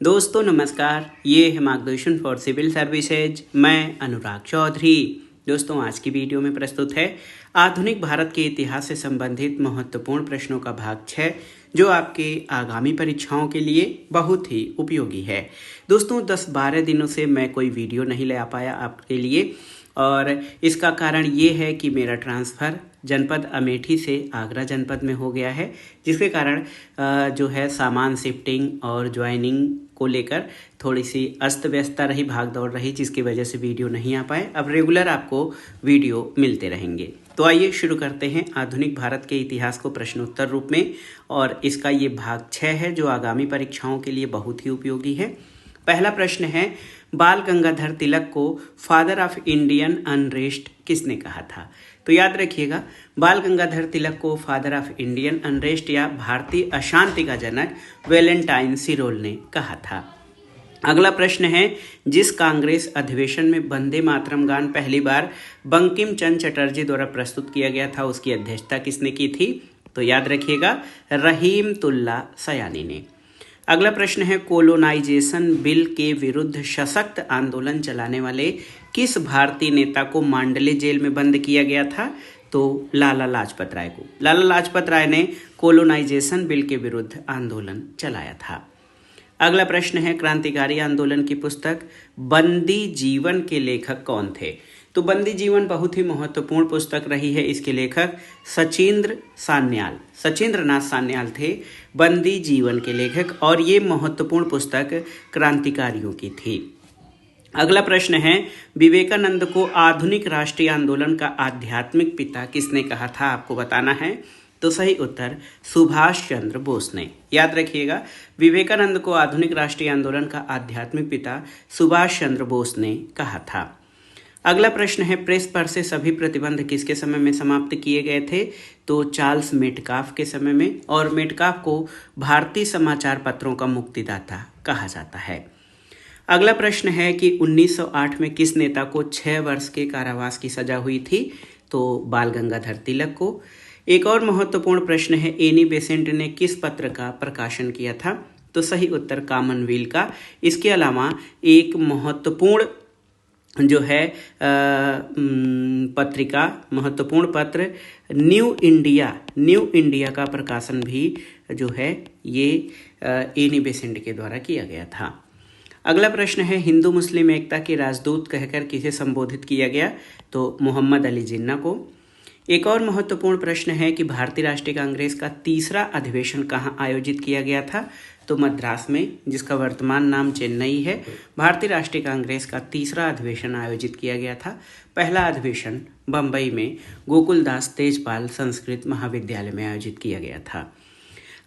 दोस्तों नमस्कार, ये है मार्गदर्शन फॉर सिविल सर्विसेज। मैं अनुराग चौधरी। दोस्तों आज की वीडियो में प्रस्तुत है आधुनिक भारत के इतिहास से संबंधित महत्वपूर्ण प्रश्नों का भाग 6, जो आपके आगामी परीक्षाओं के लिए बहुत ही उपयोगी है। दोस्तों 10-12 दिनों से मैं कोई वीडियो नहीं ले आ पाया आपके लिए, और इसका कारण ये है कि मेरा ट्रांसफ़र जनपद अमेठी से आगरा जनपद में हो गया है, जिसके कारण जो है सामान शिफ्टिंग और ज्वाइनिंग को लेकर थोड़ी सी अस्त व्यस्तता रही, भाग दौड़ रही, जिसकी वजह से वीडियो नहीं आ पाए। अब रेगुलर आपको वीडियो मिलते रहेंगे। तो आइए शुरू करते हैं आधुनिक भारत के इतिहास को प्रश्नोत्तर रूप में, और इसका ये भाग 6 है जो आगामी परीक्षाओं के लिए बहुत ही उपयोगी है। पहला प्रश्न है, बाल गंगाधर तिलक को फादर ऑफ इंडियन अनरेस्ट किसने कहा था? तो याद रखिएगा, बाल गंगाधर तिलक को फादर ऑफ इंडियन अनरेस्ट या भारतीय अशांति का जनक वैलेंटाइन सिरोल ने कहा था। अगला प्रश्न है, जिस कांग्रेस अधिवेशन में वंदे मातरम गान पहली बार बंकिम चंद्र चटर्जी द्वारा प्रस्तुत किया गया था, उसकी अध्यक्षता किसने की थी? तो याद रखिएगा, रहीमतुल्ला सयानी ने। अगला प्रश्न है, कोलोनाइजेशन बिल के विरुद्ध सशक्त आंदोलन चलाने वाले किस भारतीय नेता को मांडले जेल में बंद किया गया था? तो लाला लाजपत राय को। लाला लाजपत राय ने कोलोनाइजेशन बिल के विरुद्ध आंदोलन चलाया था। अगला प्रश्न है, क्रांतिकारी आंदोलन की पुस्तक बंदी जीवन के लेखक कौन थे? तो बंदी जीवन बहुत ही महत्वपूर्ण पुस्तक रही है। इसके लेखक सचिंद्रनाथ सान्याल थे बंदी जीवन के लेखक, और ये महत्वपूर्ण पुस्तक क्रांतिकारियों की थी। अगला प्रश्न है, विवेकानंद को आधुनिक राष्ट्रीय आंदोलन का आध्यात्मिक पिता किसने कहा था? आपको बताना है। तो सही उत्तर सुभाष चंद्र बोस ने। याद रखिएगा, विवेकानंद को आधुनिक राष्ट्रीय आंदोलन का आध्यात्मिक पिता सुभाष चंद्र बोस ने कहा था। अगला प्रश्न है, प्रेस पर से सभी प्रतिबंध किसके समय में समाप्त किए गए थे? तो चार्ल्स मेटकाफ के समय में, और मेटकाफ को भारतीय समाचार पत्रों का मुक्तिदाता कहा जाता है। अगला प्रश्न है कि 1908 में किस नेता को 6 वर्ष के कारावास की सजा हुई थी? तो बाल गंगाधर तिलक को। एक और महत्वपूर्ण प्रश्न है, एनी बेसेंट ने किस पत्र का प्रकाशन किया था? तो सही उत्तर कॉमनवेल्थ का। इसके अलावा एक महत्वपूर्ण जो है महत्वपूर्ण पत्र न्यू इंडिया का प्रकाशन भी जो है ये एनी बेसेंट के द्वारा किया गया था। अगला प्रश्न है, हिंदू मुस्लिम एकता के राजदूत कहकर किसे संबोधित किया गया? तो मोहम्मद अली जिन्ना को। एक और महत्वपूर्ण प्रश्न है कि भारतीय राष्ट्रीय कांग्रेस का तीसरा अधिवेशन कहाँ आयोजित किया गया था? तो मद्रास में, जिसका वर्तमान नाम चेन्नई है। भारतीय राष्ट्रीय कांग्रेस का तीसरा अधिवेशन आयोजित किया गया था। पहला अधिवेशन बम्बई में गोकुलदास तेजपाल संस्कृत महाविद्यालय में आयोजित किया गया था।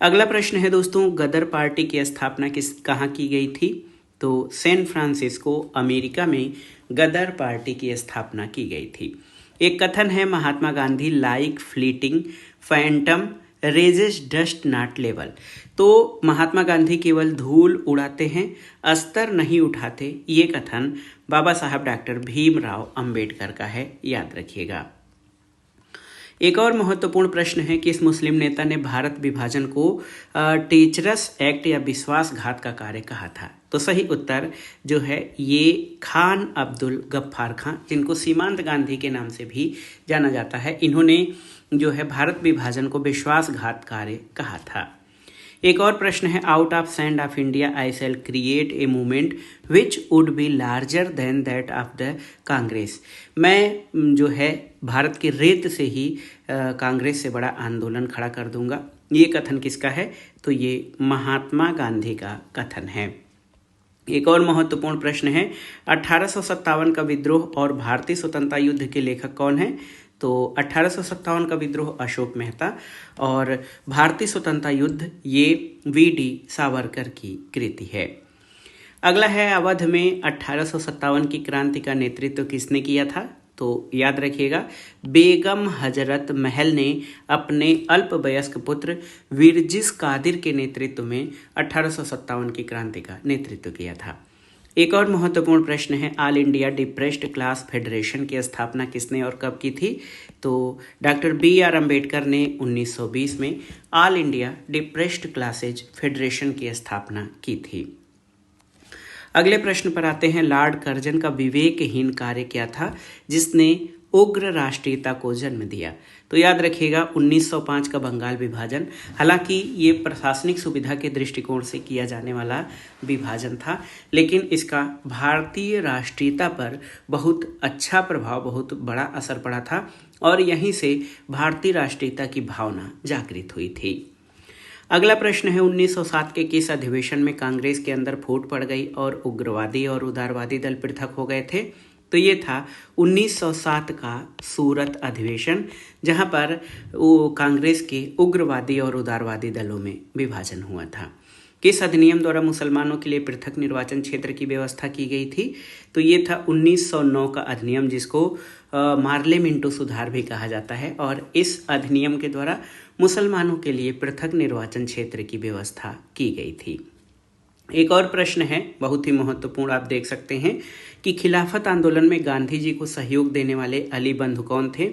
अगला प्रश्न है दोस्तों, गदर पार्टी की स्थापना कहाँ की गई थी? तो सैन फ्रांसिस्को अमेरिका में गदर पार्टी की स्थापना की गई थी। एक कथन है, Mahatma Gandhi like fleeting phantom rages dust not level. तो महात्मा गांधी केवल धूल उड़ाते हैं, अस्तर नहीं उठाते। ये कथन बाबा साहब डॉक्टर भीमराव अंबेडकर का है, याद रखिएगा। एक और महत्वपूर्ण प्रश्न है कि इस मुस्लिम नेता ने भारत विभाजन को टीचरस एक्ट या विश्वासघात का कार्य कहा था? तो सही उत्तर जो है ये खान अब्दुल गफ्फार खान, जिनको सीमांत गांधी के नाम से भी जाना जाता है, इन्होंने जो है भारत विभाजन को विश्वासघात कार्य कहा था। एक और प्रश्न है, out of sand of India I shall create a movement which would be larger than that of the Congress. मैं जो है भारत की रेत से ही कांग्रेस से बड़ा आंदोलन खड़ा कर दूंगा। ये कथन किसका है? तो ये महात्मा गांधी का कथन है। एक और महत्वपूर्ण प्रश्न है, 1857 का विद्रोह और भारतीय स्वतंत्रता युद्ध के लेखक कौन है? तो 1857 का विद्रोह अशोक मेहता, और भारतीय स्वतंत्रता युद्ध ये वी.डी. सावरकर की कृति है। अगला है, अवध में 1857 की क्रांति का नेतृत्व किसने किया था? तो याद रखिएगा, बेगम हजरत महल ने अपने अल्पवयस्क पुत्र विरजिस कादिर के नेतृत्व में 1857 की क्रांति का नेतृत्व किया था। एक और महत्वपूर्ण प्रश्न है, all India depressed class federation की स्थापना किसने और कब की थी? तो डॉक्टर बी.आर. अम्बेडकर ने 1920 में all India depressed classes federation की स्थापना की थी। अगले प्रश्न पर आते हैं, लॉर्ड कर्जन का विवेकहीन कार्य क्या था जिसने उग्र राष्ट्रीयता को जन्म दिया? तो याद रखिएगा 1905 का बंगाल विभाजन। हालांकि ये प्रशासनिक सुविधा के दृष्टिकोण से किया जाने वाला विभाजन था, लेकिन इसका भारतीय राष्ट्रीयता पर बहुत अच्छा प्रभाव, बहुत बड़ा असर पड़ा था और यहीं से भारतीय राष्ट्रीयता की भावना जागृत हुई थी। अगला प्रश्न है, 1907 के किस अधिवेशन में कांग्रेस के अंदर फूट पड़ गई और उग्रवादी और उदारवादी दल पृथक हो गए थे? तो ये था 1907 का सूरत अधिवेशन, जहां पर वो कांग्रेस के उग्रवादी और उदारवादी दलों में विभाजन हुआ था। किस अधिनियम द्वारा मुसलमानों के लिए पृथक निर्वाचन क्षेत्र की व्यवस्था की गई थी? तो ये था 1909 का अधिनियम, जिसको मार्ले मिंटो सुधार भी कहा जाता है, और इस अधिनियम के द्वारा मुसलमानों के लिए पृथक निर्वाचन क्षेत्र की व्यवस्था की गई थी। एक और प्रश्न है, बहुत ही महत्वपूर्ण, आप देख सकते हैं कि खिलाफत आंदोलन में गांधी जी को सहयोग देने वाले अली बंधु कौन थे?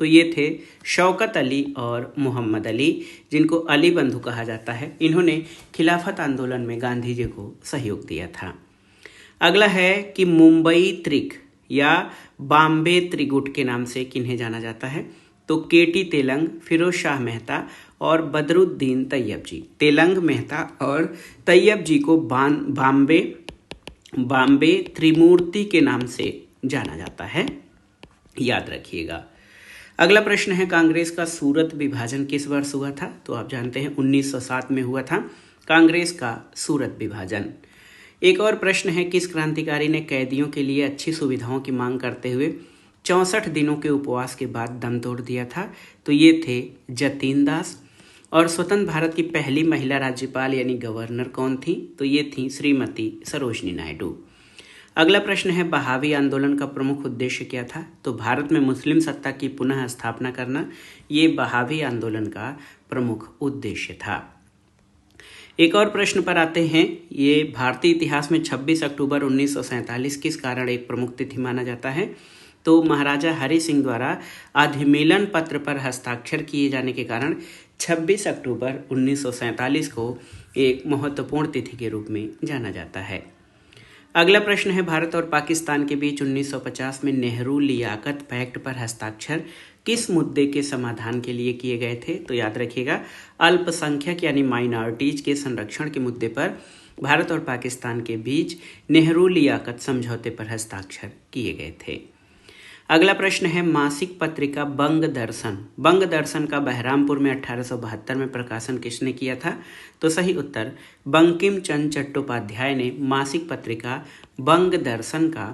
तो ये थे शौकत अली और मोहम्मद अली, जिनको अली बंधु कहा जाता है। इन्होंने खिलाफत आंदोलन में गांधी जी को सहयोग दिया था। अगला है कि मुंबई त्रिक या बॉम्बे त्रिगुट के नाम से किन्हें जाना जाता है? तो केटी तेलंग, फिरोज शाह मेहता और बदरुद्दीन तैयब जी। तेलंग, मेहता और तैयब जी को बॉम्बे त्रिमूर्ति के नाम से जाना जाता है, याद रखिएगा। अगला प्रश्न है, कांग्रेस का सूरत विभाजन किस वर्ष हुआ था? तो आप जानते हैं 1907 में हुआ था कांग्रेस का सूरत विभाजन। एक और प्रश्न है, किस क्रांतिकारी ने कैदियों के लिए अच्छी सुविधाओं की मांग करते हुए 64 दिनों के उपवास के बाद दम तोड़ दिया था? तो ये थे जतीन दास। और स्वतंत्र भारत की पहली महिला राज्यपाल यानी गवर्नर कौन थी? तो ये थी श्रीमती सरोजनी नायडू। अगला प्रश्न है, बहावी आंदोलन का प्रमुख उद्देश्य क्या था? तो भारत में मुस्लिम सत्ता की पुनः स्थापना करना, ये बहावी आंदोलन का प्रमुख उद्देश्य था। एक और प्रश्न पर आते हैं, ये भारतीय इतिहास में 26 अक्टूबर 1947 किस कारण एक प्रमुख तिथि माना जाता है? तो महाराजा हरि सिंह द्वारा अधिमेलन पत्र पर हस्ताक्षर किए जाने के कारण 26 अक्टूबर 1947 को एक महत्वपूर्ण तिथि के रूप में जाना जाता है। अगला प्रश्न है, भारत और पाकिस्तान के बीच 1950 में नेहरू लियाकत पैक्ट पर हस्ताक्षर किस मुद्दे के समाधान के लिए किए गए थे? तो याद रखिएगा, अल्पसंख्यक यानी माइनॉरिटीज के संरक्षण के मुद्दे पर भारत और पाकिस्तान के बीच नेहरू लियाकत समझौते पर हस्ताक्षर किए गए थे। अगला प्रश्न है, मासिक पत्रिका बंग दर्शन का बहरामपुर में 1872 में प्रकाशन किसने किया था? तो सही उत्तर, बंकिम चंद्र चट्टोपाध्याय ने मासिक पत्रिका बंग दर्शन का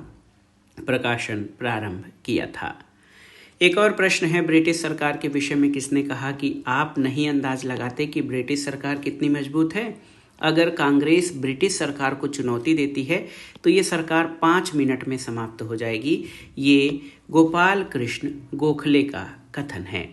प्रकाशन प्रारंभ किया था। एक और प्रश्न है, ब्रिटिश सरकार के विषय में किसने कहा कि आप नहीं अंदाज लगाते कि ब्रिटिश सरकार कितनी मजबूत है? अगर कांग्रेस ब्रिटिश सरकार को चुनौती देती है तो ये सरकार 5 मिनट में समाप्त हो जाएगी। ये गोपाल कृष्ण गोखले का कथन है।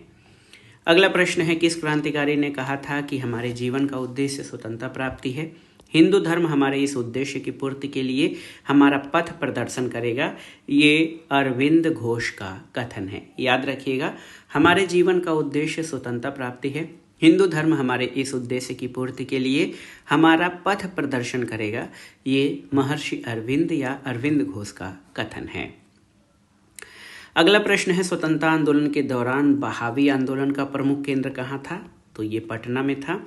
अगला प्रश्न है, किस क्रांतिकारी ने कहा था कि हमारे जीवन का उद्देश्य स्वतंत्रता प्राप्ति है? हिंदू धर्म हमारे इस उद्देश्य की पूर्ति के लिए हमारा पथ प्रदर्शन करेगा। ये अरविंद घोष का कथन है, याद रखिएगा। हमारे जीवन का उद्देश्य स्वतंत्रता प्राप्ति है, हिंदू धर्म हमारे इस उद्देश्य की पूर्ति के लिए हमारा पथ प्रदर्शन करेगा। ये महर्षि अरविंद या अरविंद घोष का कथन है। अगला प्रश्न है, स्वतंत्रता आंदोलन के दौरान बहावी आंदोलन का प्रमुख केंद्र कहाँ था? तो ये पटना में था।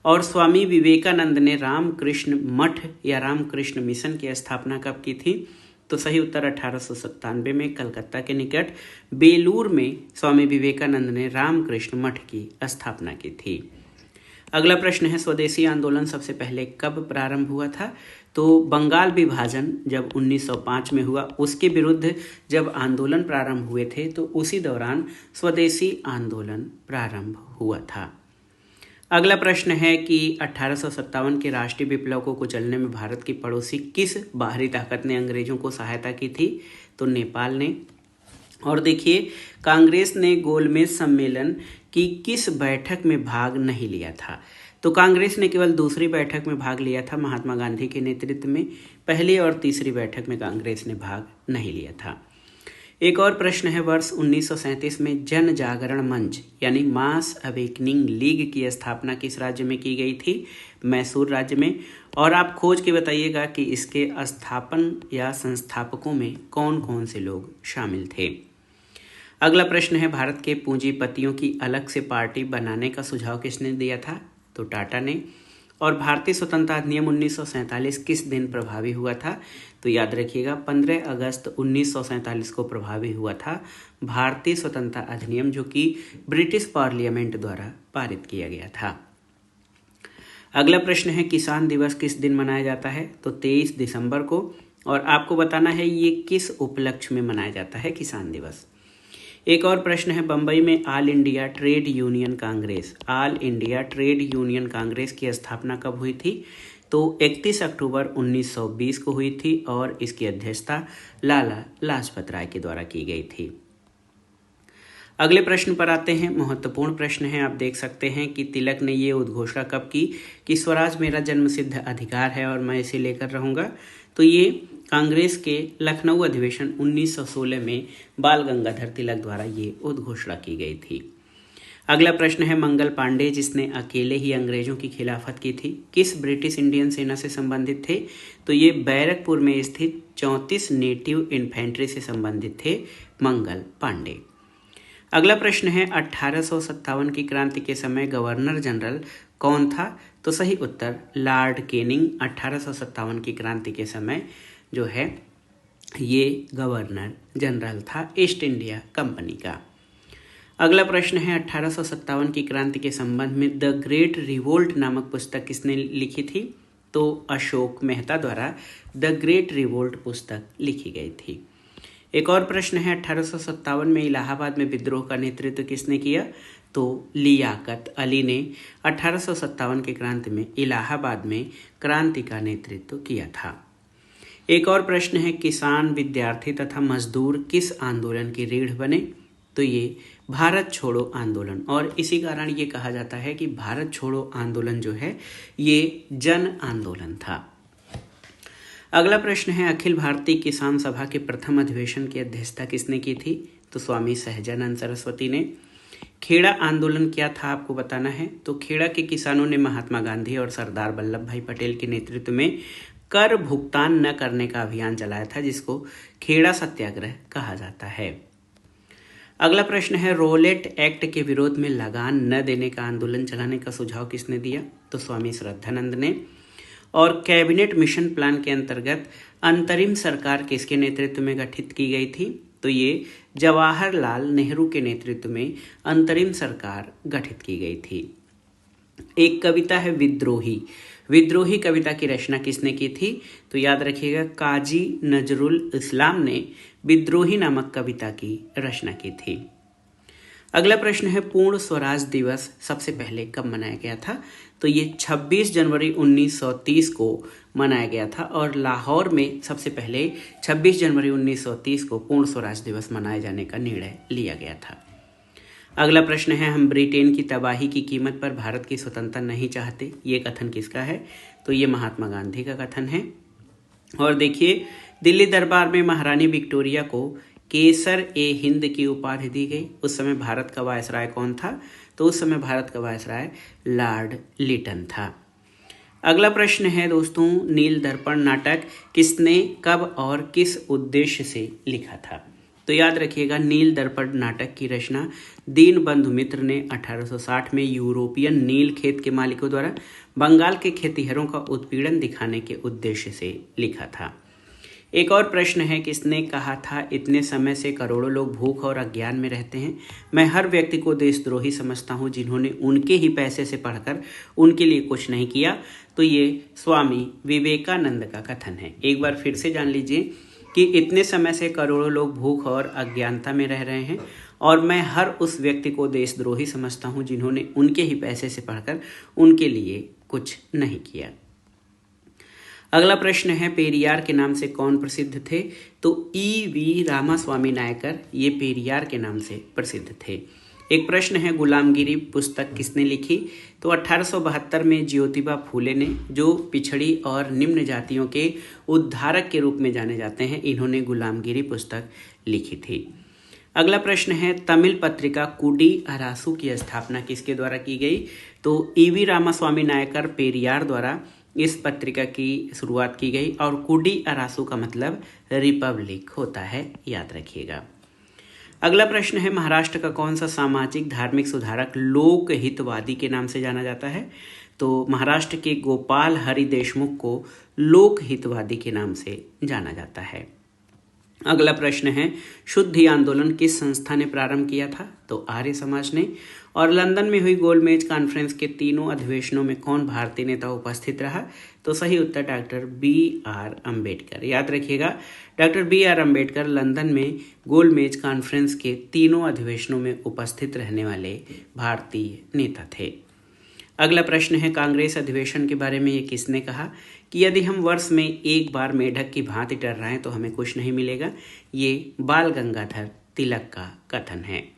और स्वामी विवेकानंद ने रामकृष्ण मठ या रामकृष्ण मिशन की स्थापना कब की थी? तो सही उत्तर 1897 में कलकत्ता के निकट बेलूर में स्वामी विवेकानंद ने रामकृष्ण मठ की स्थापना की थी। अगला प्रश्न है, स्वदेशी आंदोलन सबसे पहले कब प्रारंभ हुआ था? तो बंगाल विभाजन जब 1905 में हुआ, उसके विरुद्ध जब आंदोलन प्रारंभ हुए थे तो उसी दौरान स्वदेशी आंदोलन प्रारंभ हुआ था। अगला प्रश्न है कि 1857 के राष्ट्रीय विप्लव को कुचलने में भारत की पड़ोसी किस बाहरी ताकत ने अंग्रेजों को सहायता की थी? तो नेपाल ने। और देखिए, कांग्रेस ने गोलमेज सम्मेलन की किस बैठक में भाग नहीं लिया था? तो कांग्रेस ने केवल दूसरी बैठक में भाग लिया था महात्मा गांधी के नेतृत्व में। पहली और तीसरी बैठक में कांग्रेस ने भाग नहीं लिया था। एक और प्रश्न है, वर्ष 1937 में जन जागरण मंच यानी मास अवेकनिंग लीग की स्थापना किस राज्य में की गई थी? मैसूर राज्य में। और आप खोज के बताइएगा कि इसके स्थापन या संस्थापकों में कौन कौन से लोग शामिल थे। अगला प्रश्न है, भारत के पूंजीपतियों की अलग से पार्टी बनाने का सुझाव किसने दिया था? तो टाटा ने। और भारतीय स्वतंत्रता अधिनियम 1947 किस दिन प्रभावी हुआ था? तो याद रखिएगा 15 अगस्त 1947 को प्रभावी हुआ था भारतीय स्वतंत्रता अधिनियम, जो कि ब्रिटिश पार्लियामेंट द्वारा पारित किया गया था। अगला प्रश्न है, किसान दिवस किस दिन मनाया जाता है? तो 23 दिसंबर को। और आपको बताना है ये किस उपलक्ष्य में मनाया जाता है किसान दिवस। एक और प्रश्न है, बंबई में all India trade union Congress की स्थापना कब हुई थी? तो 31 अक्टूबर 1920 को हुई थी और इसकी अध्यक्षता लाला लाजपत राय के द्वारा की गई थी। अगले प्रश्न पर आते हैं, महत्वपूर्ण प्रश्न है। आप देख सकते हैं कि तिलक ने ये उद्घोषणा कब की कि स्वराज मेरा जन्मसिद्ध अधिकार है और मैं इसे लेकर रहूँगा? तो ये कांग्रेस के लखनऊ अधिवेशन 1916 में बाल गंगाधर तिलक द्वारा ये उद्घोषणा की गई थी। अगला प्रश्न है, मंगल पांडे जिसने अकेले ही अंग्रेजों की खिलाफत की थी, किस ब्रिटिश इंडियन सेना से संबंधित थे? तो ये बैरकपुर में स्थित 34 नेटिव इन्फेंट्री से संबंधित थे मंगल पांडे। अगला प्रश्न है, 1857 की क्रांति के समय गवर्नर जनरल कौन था? तो सही उत्तर लॉर्ड कैनिंग 1857 की क्रांति के समय जो है ये गवर्नर जनरल था ईस्ट इंडिया कंपनी का। अगला प्रश्न है, 1857 की क्रांति के संबंध में द ग्रेट रिवोल्ट नामक पुस्तक किसने लिखी थी? तो अशोक मेहता द्वारा द ग्रेट रिवोल्ट पुस्तक लिखी गई थी। एक और प्रश्न है, 1857 में इलाहाबाद में विद्रोह का नेतृत्व किसने किया? तो लियाकत अली ने 1857 की क्रांति में इलाहाबाद में क्रांति का नेतृत्व किया था। एक और प्रश्न है, किसान, विद्यार्थी तथा मजदूर किस आंदोलन की रीढ़ बने? तो ये भारत छोड़ो आंदोलन, और इसी कारण ये कहा जाता है कि भारत छोड़ो आंदोलन जो है ये जन आंदोलन था। अगला प्रश्न है, अखिल भारतीय किसान सभा के प्रथम अधिवेशन की अध्यक्षता किसने की थी? तो स्वामी सहजानंद सरस्वती ने। खेड़ा आंदोलन क्या था आपको बताना है। तो खेड़ा के किसानों ने महात्मा गांधी और सरदार वल्लभ भाई पटेल के नेतृत्व में कर भुगतान न करने का अभियान चलाया था, जिसको खेड़ा सत्याग्रह कहा जाता है। अगला प्रश्न है, रोलेट एक्ट के विरोध में लगान न देने का आंदोलन चलाने का सुझाव किसने दिया? तो स्वामी श्रद्धानंद ने। और कैबिनेट मिशन प्लान के अंतर्गत अंतरिम सरकार किसके नेतृत्व में गठित की गई थी? तो ये जवाहरलाल नेहरू के नेतृत्व में अंतरिम सरकार गठित की गई थी। एक कविता है विद्रोही। विद्रोही कविता की रचना किसने की थी? तो याद रखिएगा काजी नजरुल इस्लाम ने विद्रोही नामक कविता की रचना की थी। अगला प्रश्न है, पूर्ण स्वराज दिवस सबसे पहले कब मनाया गया था? तो ये 26 जनवरी 1930 को मनाया गया था और लाहौर में सबसे पहले 26 जनवरी 1930 को पूर्ण स्वराज दिवस मनाए जाने का निर्णय लिया गया था। अगला प्रश्न है, हम ब्रिटेन की तबाही की कीमत पर भारत की स्वतंत्रता नहीं चाहते, ये कथन किसका है? तो ये महात्मा गांधी का कथन है। और देखिए, दिल्ली दरबार में महारानी विक्टोरिया को केसर ए हिंद की उपाधि दी गई। उस समय भारत का वायसराय कौन था? तो उस समय भारत का वायसराय लॉर्ड लिटन था। अगला प्रश्न है दोस्तों, नील दर्पण नाटक किसने, कब और किस उद्देश्य से लिखा था? तो याद रखिएगा, नील दर्पण नाटक की रचना दीनबंधु मित्र ने 1860 में यूरोपियन नील खेत के मालिकों द्वारा बंगाल के खेतिहरों का उत्पीड़न दिखाने के उद्देश्य से लिखा था। एक और प्रश्न है, किसने कहा था इतने समय से करोड़ों लोग भूख और अज्ञान में रहते हैं, मैं हर व्यक्ति को देशद्रोही समझता हूं जिन्होंने उनके ही पैसे से पढ़कर उनके लिए कुछ नहीं किया? तो ये स्वामी विवेकानंद का कथन है। एक बार फिर से जान लीजिए कि इतने समय से करोड़ों लोग भूख और अज्ञानता में रह रहे हैं और मैं हर उस व्यक्ति को देशद्रोही समझता हूं जिन्होंने उनके ही पैसे से पढ़कर उनके लिए कुछ नहीं किया। अगला प्रश्न है, पेरियार के नाम से कौन प्रसिद्ध थे? तो ई.वी. रामास्वामी नायकर ये पेरियार के नाम से प्रसिद्ध थे। एक प्रश्न है, गुलामगिरी पुस्तक किसने लिखी? तो 1872 में ज्योतिबा फूले ने, जो पिछड़ी और निम्न जातियों के उद्धारक के रूप में जाने जाते हैं, इन्होंने गुलामगिरी पुस्तक लिखी थी। अगला प्रश्न है, तमिल पत्रिका कुडी अरासू की स्थापना किसके द्वारा की गई? तो ईवी रामास्वामी नायकर पेरियार द्वारा इस पत्रिका की शुरुआत की गई और कुडी अरासू का मतलब रिपब्लिक होता है, याद रखिएगा। अगला प्रश्न है, महाराष्ट्र का कौन सा सामाजिक धार्मिक सुधारक लोक हितवादी के नाम से जाना जाता है? तो महाराष्ट्र के गोपाल हरि देशमुख को लोक हितवादी के नाम से जाना जाता है। अगला प्रश्न है, शुद्धि आंदोलन किस संस्था ने प्रारंभ किया था? तो आर्य समाज ने। और लंदन में हुई गोलमेज कॉन्फ्रेंस के तीनों अधिवेशनों में कौन भारतीय नेता उपस्थित रहा? तो सही उत्तर डॉक्टर B.R. अम्बेडकर, याद रखिएगा। Doctor B.R. अम्बेडकर लंदन में गोलमेज कॉन्फ्रेंस के तीनों अधिवेशनों में उपस्थित रहने वाले भारतीय नेता थे। अगला प्रश्न है, कांग्रेस अधिवेशन के बारे में ये किसने कहा कि यदि हम वर्ष में एक बार मेढक की भांति टर्राएं तो हमें कुछ नहीं मिलेगा? ये बाल गंगाधर तिलक का कथन है।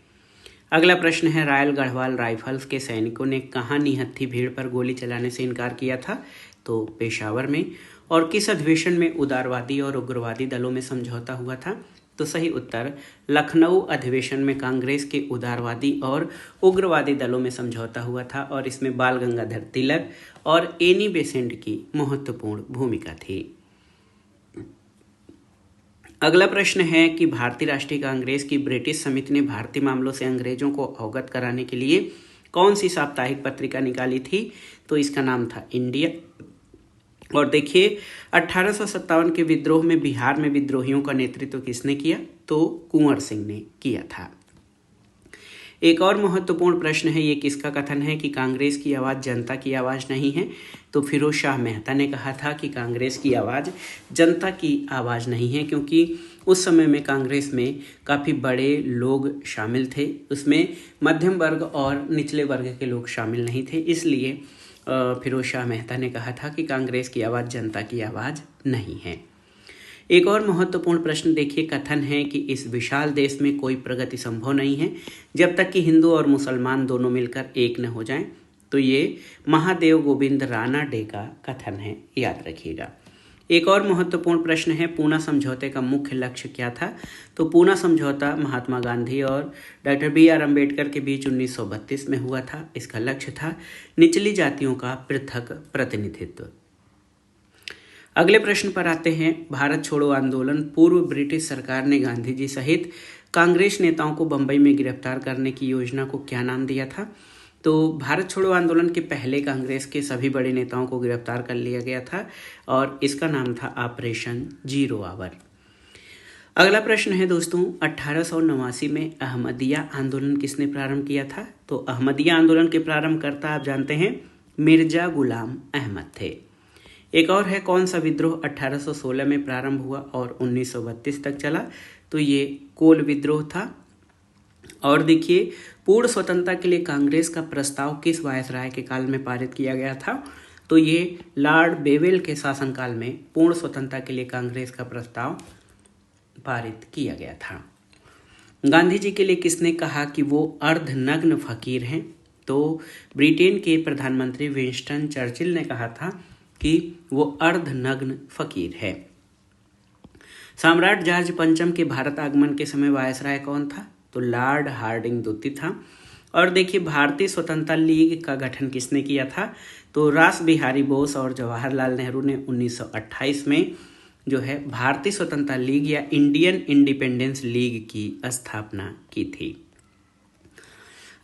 अगला प्रश्न है, रायल गढ़वाल राइफल्स के सैनिकों ने कहाँ निहत्थी भीड़ पर गोली चलाने से इनकार किया था? तो पेशावर में। और किस अधिवेशन में उदारवादी और उग्रवादी दलों में समझौता हुआ था? तो सही उत्तर लखनऊ अधिवेशन में कांग्रेस के उदारवादी और उग्रवादी दलों में समझौता हुआ था और इसमें बाल गंगाधर तिलक और एनी बेसेंट की महत्वपूर्ण भूमिका थी। अगला प्रश्न है कि भारतीय राष्ट्रीय कांग्रेस की ब्रिटिश समिति ने भारतीय मामलों से अंग्रेजों को अवगत कराने के लिए कौन सी साप्ताहिक पत्रिका निकाली थी? तो इसका नाम था इंडिया। और देखिए, 1857 के विद्रोह में बिहार में विद्रोहियों का नेतृत्व किसने किया? तो कुंवर सिंह ने किया था। एक और महत्वपूर्ण प्रश्न है, ये किसका कथन है कि कांग्रेस की आवाज़ जनता की आवाज़ नहीं है? तो फिरोज शाह मेहता ने कहा था कि कांग्रेस की आवाज़ जनता की आवाज़ नहीं है, क्योंकि उस समय में कांग्रेस में काफ़ी बड़े लोग शामिल थे, उसमें मध्यम वर्ग और निचले वर्ग के लोग शामिल नहीं थे। इसलिए फिरोज शाह मेहता ने कहा था कि कांग्रेस की आवाज़ जनता की आवाज़ नहीं है। एक और महत्वपूर्ण प्रश्न देखिए, कथन है कि इस विशाल देश में कोई प्रगति संभव नहीं है जब तक कि हिंदू और मुसलमान दोनों मिलकर एक न हो जाएं। तो ये महादेव गोविंद राणा डे का कथन है, याद रखिएगा। एक और महत्वपूर्ण प्रश्न है, पूना समझौते का मुख्य लक्ष्य क्या था? तो पूना समझौता महात्मा गांधी और डॉक्टर B.R. अम्बेडकर के बीच 1932 में हुआ था। इसका लक्ष्य था निचली जातियों का पृथक प्रतिनिधित्व। अगले प्रश्न पर आते हैं, भारत छोड़ो आंदोलन पूर्व ब्रिटिश सरकार ने गांधी जी सहित कांग्रेस नेताओं को बंबई में गिरफ्तार करने की योजना को क्या नाम दिया था? तो भारत छोड़ो आंदोलन के पहले कांग्रेस के सभी बड़े नेताओं को गिरफ्तार कर लिया गया था और इसका नाम था ऑपरेशन जीरो आवर। अगला प्रश्न है दोस्तों, 1889 में अहमदिया आंदोलन किसने प्रारंभ किया था? तो अहमदिया आंदोलन के प्रारंभकर्ता आप जानते हैं मिर्जा गुलाम अहमद थे। एक और है, कौन सा विद्रोह 1816 में प्रारंभ हुआ और 1932 तक चला? तो ये कोल विद्रोह था। और देखिए, पूर्ण स्वतंत्रता के लिए कांग्रेस का प्रस्ताव किस वायसराय के काल में पारित किया गया था? तो ये लॉर्ड बेवेल के शासनकाल में पूर्ण स्वतंत्रता के लिए कांग्रेस का प्रस्ताव पारित किया गया था। गांधी जी के लिए किसने कहा कि वो अर्धनग्न फकीर हैं? तो ब्रिटेन के प्रधानमंत्री विंस्टन चर्चिल ने कहा था कि वो अर्धनग्न फकीर है। सम्राट जॉर्ज पंचम के भारत आगमन के समय वायसराय कौन था? तो लॉर्ड हार्डिंग द्वितीय था। और देखिए, भारतीय स्वतंत्रता लीग का गठन किसने किया था? तो रास बिहारी बोस और जवाहरलाल नेहरू ने 1928 में जो है भारतीय स्वतंत्रता लीग या इंडियन इंडिपेंडेंस लीग की स्थापना की थी।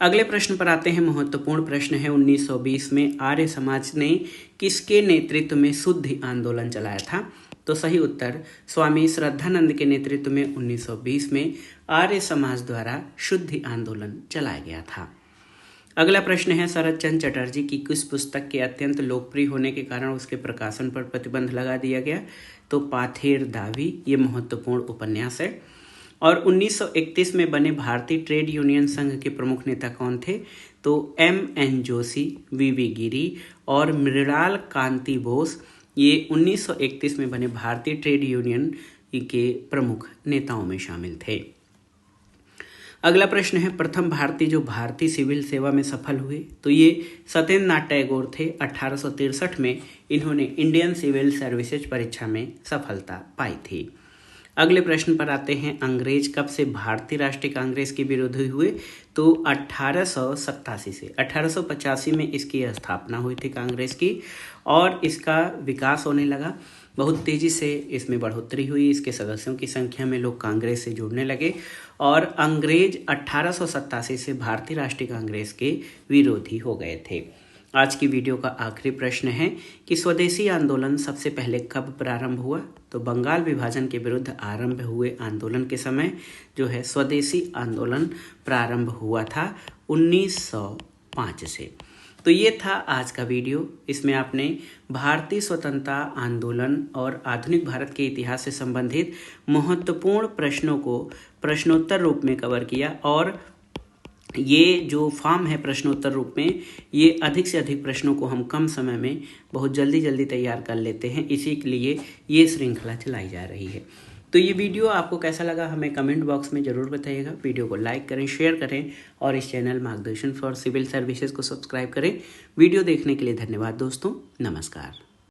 अगले प्रश्न पर आते हैं, महत्वपूर्ण प्रश्न है, 1920 में आर्य समाज ने किसके नेतृत्व में शुद्धि आंदोलन चलाया था? तो सही उत्तर स्वामी श्रद्धानंद के नेतृत्व में 1920 में आर्य समाज द्वारा शुद्धि आंदोलन चलाया गया था। अगला प्रश्न है, शरद चंद्र चटर्जी की किस पुस्तक के अत्यंत लोकप्रिय होने के कारण उसके प्रकाशन पर प्रतिबंध लगा दिया गया? तो पाथेर दावी, ये महत्वपूर्ण उपन्यास है। और 1931 में बने भारतीय ट्रेड यूनियन संघ के प्रमुख नेता कौन थे? तो M.N. जोशी, V.V. गिरी और मृणाल कांति बोस, ये 1931 में बने भारतीय ट्रेड यूनियन के प्रमुख नेताओं में शामिल थे। अगला प्रश्न है प्रथम भारतीय जो भारतीय सिविल सेवा में सफल हुए, तो ये सत्येंद्र नाथ टैगोर थे। 1863 में इन्होंने इंडियन सिविल सर्विसेज परीक्षा में सफलता पाई थी। अगले प्रश्न पर आते हैं, अंग्रेज कब से भारतीय राष्ट्रीय कांग्रेस के विरोधी हुए, तो 1887 से। 1885 में इसकी स्थापना हुई थी कांग्रेस की और इसका विकास होने लगा, बहुत तेज़ी से इसमें बढ़ोतरी हुई, इसके सदस्यों की संख्या में लोग कांग्रेस से जुड़ने लगे और अंग्रेज 1887 से भारतीय राष्ट्रीय कांग्रेस के विरोधी हो गए थे। आज की वीडियो का आखिरी प्रश्न है कि स्वदेशी आंदोलन सबसे पहले कब प्रारंभ हुआ, तो बंगाल विभाजन के विरुद्ध आरंभ हुए आंदोलन के समय जो है स्वदेशी आंदोलन प्रारंभ हुआ था 1905 से। तो ये था आज का वीडियो। इसमें आपने भारतीय स्वतंत्रता आंदोलन और आधुनिक भारत के इतिहास से संबंधित महत्वपूर्ण प्रश्नों को प्रश्नोत्तर रूप में कवर किया और ये जो फॉर्म है प्रश्नोत्तर रूप में, ये अधिक से अधिक प्रश्नों को हम कम समय में बहुत जल्दी तैयार कर लेते हैं, इसी के लिए ये श्रृंखला चलाई जा रही है। तो ये वीडियो आपको कैसा लगा हमें कमेंट बॉक्स में ज़रूर बताइएगा। वीडियो को लाइक करें, शेयर करें और इस चैनल मार्गदर्शन फॉर सिविल सर्विसेज को सब्सक्राइब करें। वीडियो देखने के लिए धन्यवाद दोस्तों, नमस्कार।